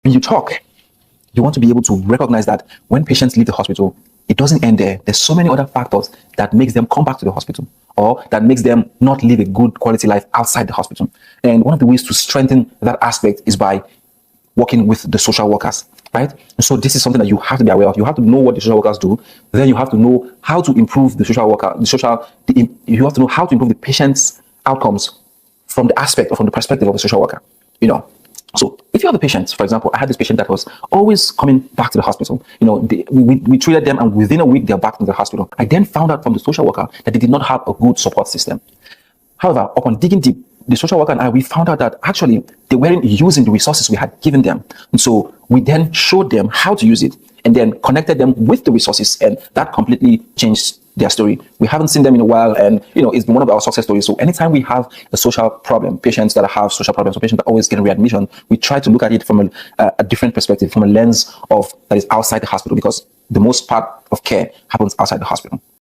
when you talk, you want to be able to recognize that when patients leave the hospital, it doesn't end there. There's so many other factors that makes them come back to the hospital, or that makes them not live a good quality life outside the hospital. And one of the ways to strengthen that aspect is by working with the social workers, right? And so this is something that you have to be aware of. You have to know what the social workers do. Then you have to know how to improve the social worker, you have to know how to improve the patient's outcomes from the perspective of the social worker, So if you have a patient, for example, I had this patient that was always coming back to the hospital. We treated them, and within a week, they're back to the hospital. I then found out from the social worker that they did not have a good support system. However, upon digging deep, the social worker and we found out that actually they weren't using the resources we had given them. And so we then showed them how to use it and then connected them with the resources, and that completely changed their story. We haven't seen them in a while, and it's been one of our success stories. So anytime we have a social problem, patients that have social problems, or patients that always get readmission, we try to look at it from a different perspective, from a lens of that is outside the hospital, because the most part of care happens outside the hospital.